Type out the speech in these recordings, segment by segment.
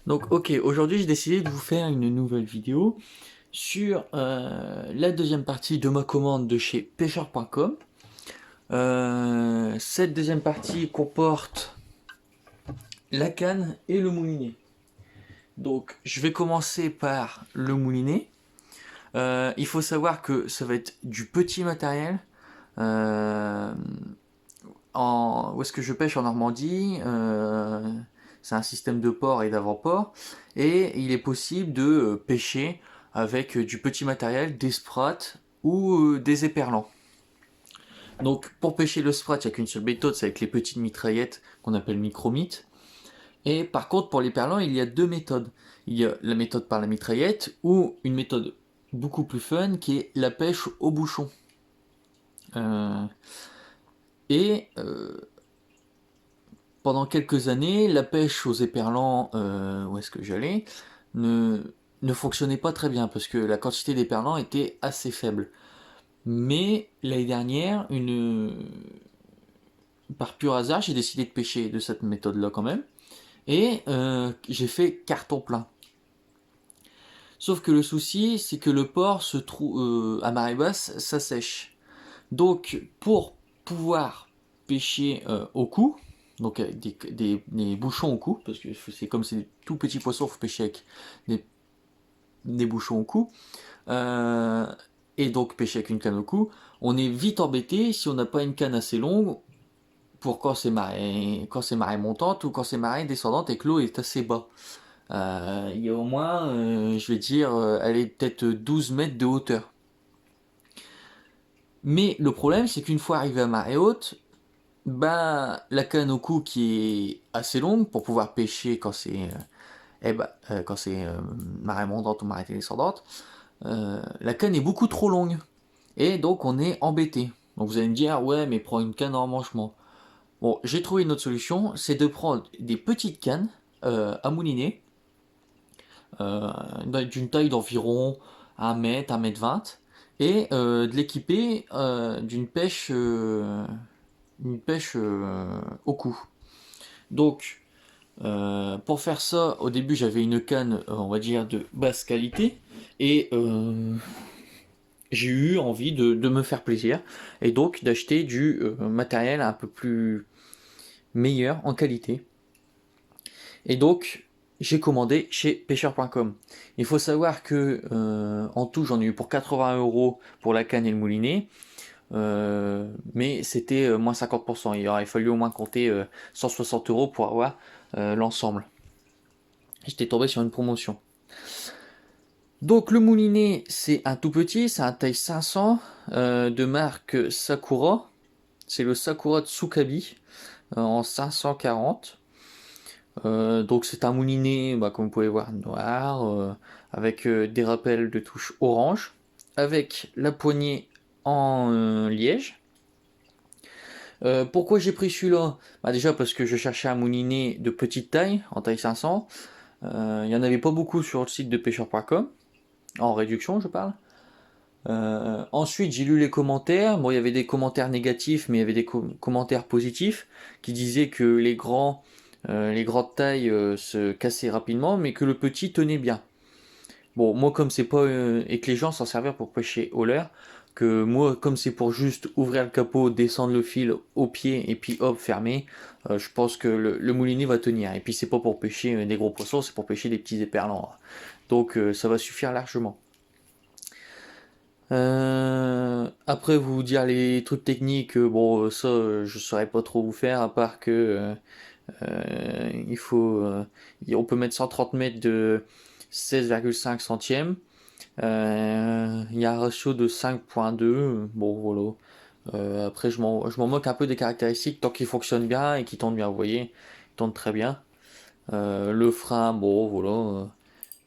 Donc ok, aujourd'hui j'ai décidé de vous faire une nouvelle vidéo sur la deuxième partie de ma commande de chez pêcheur.com. Cette deuxième partie comporte la canne et le moulinet. Donc je vais commencer par le moulinet. Il faut savoir que ça va être du petit matériel. Euh, Où est-ce que je pêche en Normandie, c'est un système de port et d'avant-port, et il est possible de pêcher avec du petit matériel, des sprats ou des éperlans. Donc pour pêcher le sprat, il n'y a qu'une seule méthode, c'est avec les petites mitraillettes qu'on appelle micromites. Et par contre pour l'éperlan, il y a deux méthodes. Il y a la méthode par la mitraillette ou une méthode beaucoup plus fun qui est la pêche au bouchon. Euh, et pendant quelques années, la pêche aux éperlans, où est-ce que j'allais, ne, ne fonctionnait pas très bien parce que la quantité d'éperlans était assez faible. Mais l'année dernière, par pur hasard, j'ai décidé de pêcher de cette méthode-là quand même. Et j'ai fait carton plein. Sauf que le souci, c'est que le port se trouve à marée basse, ça sèche. Donc, pour pouvoir pêcher au cou, donc avec des bouchons au cou, parce que c'est comme c'est des tout petits poissons, il faut pêcher avec des, des bouchons au cou, euh, et donc pêcher avec une canne au cou, on est vite embêté si on n'a pas une canne assez longue pour quand c'est marée montante ou quand c'est marée descendante et que l'eau est assez bas. Il y a au moins, je vais dire, elle est peut-être 12 mètres de hauteur. Mais le problème, c'est qu'une fois arrivé à marée haute, ben, la canne au cou qui est assez longue pour pouvoir pêcher quand c'est quand c'est marée montante ou marée descendante, la canne est beaucoup trop longue. Et donc on est embêté. Donc vous allez me dire, ouais, mais prends une canne en emmanchement. Bon, j'ai trouvé une autre solution, c'est de prendre des petites cannes à mouliner, euh, d'une taille d'environ 1 mètre, 1 mètre 20, et de l'équiper une pêche au cou. Donc, pour faire ça, au début, j'avais une canne, on va dire, de basse qualité, et j'ai eu envie de me faire plaisir, et donc d'acheter du matériel un peu plus meilleur en qualité. Et donc, j'ai commandé chez pêcheur.com. Il faut savoir que en tout, j'en ai eu pour 80 € pour la canne et le moulinet. Mais c'était moins 50%. Il aurait fallu au moins compter 160 € pour avoir l'ensemble. J'étais tombé sur une promotion. Donc le moulinet, c'est un tout petit, c'est un taille 500 de marque Sakura. C'est le Sakura Tsukabi en 540. Donc c'est un moulinet, bah, comme vous pouvez voir, noir, avec des rappels de touche orange, avec la poignée en liège. Pourquoi j'ai pris celui-là? Bah, déjà parce que je cherchais un moulinet de petite taille, en taille 500. Il n'y en avait pas beaucoup sur le site de pêcheur.com, en réduction je parle. Ensuite j'ai lu les commentaires, bon il y avait des commentaires négatifs mais il y avait des commentaires positifs qui disaient que les grandes tailles se cassaient rapidement mais que le petit tenait bien. Bon moi comme c'est pas et que les gens s'en servaient pour pêcher au leurre, que moi comme c'est pour juste ouvrir le capot, descendre le fil au pied et puis hop fermer, je pense que le moulinet va tenir. Et puis c'est pas pour pêcher des gros poissons, c'est pour pêcher des petits éperlans. Donc ça va suffire largement. Après vous dire les trucs techniques, bon ça je saurais pas trop vous faire à part que il faut on peut mettre 130 mètres de 16,5 centièmes. Il y a un ratio de 5,2. Bon voilà. Après je m'en moque un peu des caractéristiques tant qu'il fonctionne bien et qu'il tourne bien. Vous voyez, il tourne très bien. Le frein, bon voilà.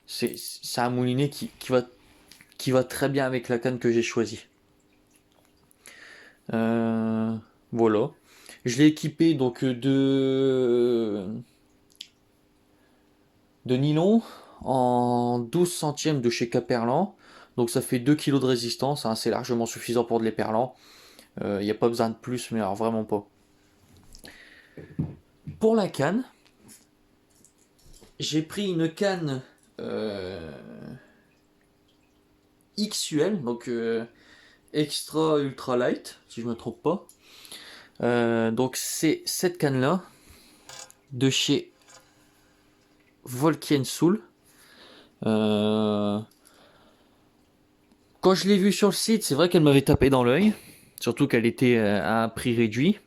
C'est un moulinet qui va très bien avec la canne que j'ai choisie. Euh, voilà. Je l'ai équipé donc de nylon en 12 centièmes de chez Caperlan. Donc ça fait 2 kilos de résistance, hein, c'est largement suffisant pour de l'éperlan. Il n'y a pas besoin de plus, mais alors vraiment pas. Pour la canne, j'ai pris une canne XUL, donc Extra Ultra Light, si je me trompe pas. Donc c'est cette canne là de chez Volkien Soul. Quand je l'ai vue sur le site, c'est vrai qu'elle m'avait tapé dans l'œil, surtout qu'elle était à un prix réduit.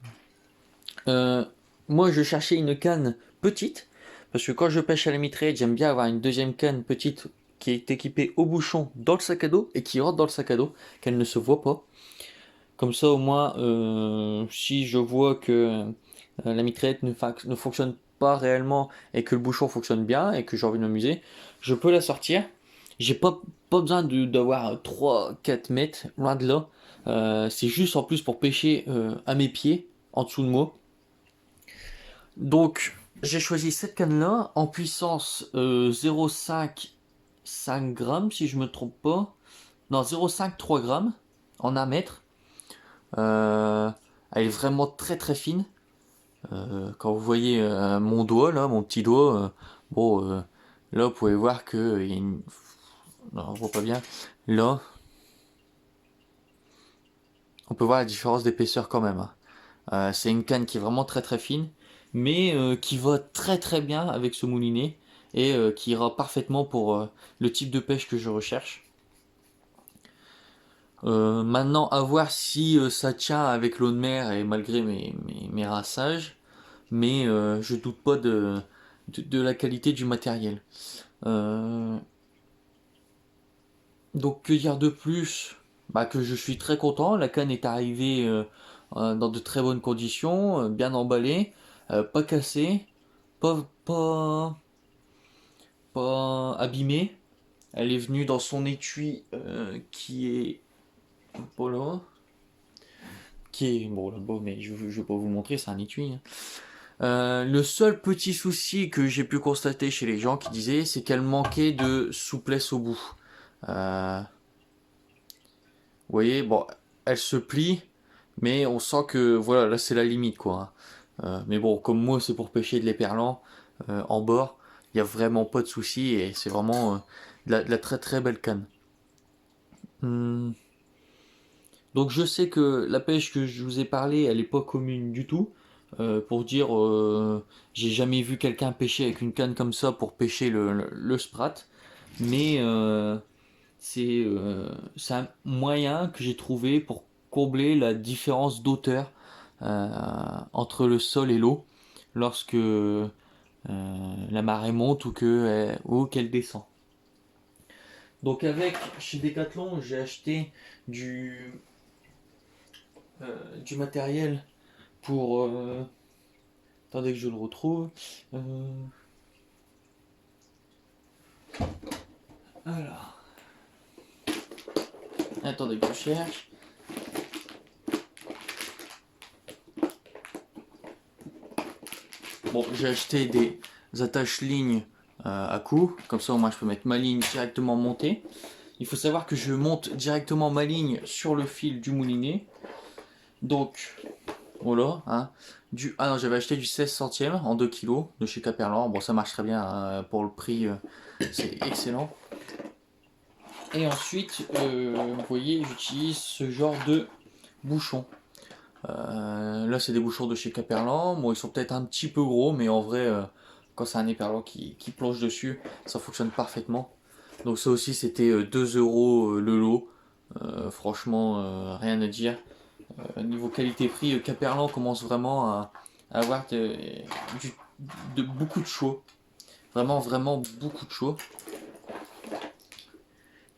Moi, je cherchais une canne petite, parce que quand je pêche à la mitraillette, j'aime bien avoir une deuxième canne petite qui est équipée au bouchon dans le sac à dos et qui rentre dans le sac à dos, qu'elle ne se voit pas. Comme ça, au moins, si je vois que la mitraillette ne fonctionne pas réellement et que le bouchon fonctionne bien et que j'ai envie de m'amuser, je peux la sortir. J'ai pas besoin d'avoir 3-4 mètres, loin de là. C'est juste en plus pour pêcher à mes pieds, en dessous de moi. Donc, j'ai choisi cette canne-là en puissance 0,5 5 grammes, si je me trompe pas. Non, 0,5 3 grammes en 1 mètre. Elle est vraiment très très fine. Quand vous voyez mon doigt, là, mon petit doigt, là, vous pouvez voir que. Non, on voit pas bien. Là, on peut voir la différence d'épaisseur quand même, hein. C'est une canne qui est vraiment très très fine, mais qui va très très bien avec ce moulinet et qui ira parfaitement pour le type de pêche que je recherche. Maintenant, à voir si ça tient avec l'eau de mer et malgré mes rinçages, mais je doute pas de la qualité du matériel. Euh, donc, que dire de plus? Bah, que je suis très content, la canne est arrivée dans de très bonnes conditions, bien emballée, pas cassée, pas, pas abîmée. Elle est venue dans son étui qui est voilà, qui est bon là-bas, mais je vais pas vous le montrer, c'est un étui, hein. Le seul petit souci que j'ai pu constater chez les gens qui disaient, c'est qu'elle manquait de souplesse au bout. Vous voyez, bon, elle se plie, mais on sent que voilà, là c'est la limite quoi, hein. Mais bon, comme moi c'est pour pêcher de l'éperlan en bord, il n'y a vraiment pas de souci et c'est vraiment de la très très belle canne. Hum. Donc je sais que la pêche que je vous ai parlé, elle est pas commune du tout. Pour dire, j'ai jamais vu quelqu'un pêcher avec une canne comme ça pour pêcher le sprat. Mais c'est un moyen que j'ai trouvé pour combler la différence d'auteur entre le sol et l'eau lorsque la marée monte ou qu'elle descend. Donc avec chez Decathlon, j'ai acheté du, du matériel pour... attendez que je le retrouve. Alors, attendez que je cherche. Bon, j'ai acheté des attaches lignes à coup, comme ça au moins je peux mettre ma ligne directement montée. Il faut savoir que je monte directement ma ligne sur le fil du moulinet. Donc, voilà, hein. Ah non, j'avais acheté du 16 centièmes en 2 kg de chez Caperlan. Bon, ça marche très bien, hein, pour le prix, c'est excellent. Et ensuite, vous voyez, j'utilise ce genre de bouchon. Là, c'est des bouchons de chez Caperlan. Bon, ils sont peut-être un petit peu gros, mais en vrai, quand c'est un éperlan qui plonge dessus, ça fonctionne parfaitement. Donc ça aussi, c'était 2 euros le lot. Franchement, rien à dire. Niveau qualité-prix, Caperlan commence vraiment à avoir beaucoup de choix. Vraiment, vraiment beaucoup de choix.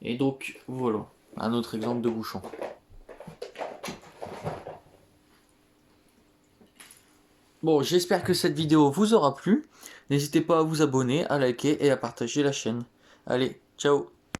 Et donc, voilà, un autre exemple de bouchon. Bon, j'espère que cette vidéo vous aura plu. N'hésitez pas à vous abonner, à liker et à partager la chaîne. Allez, ciao!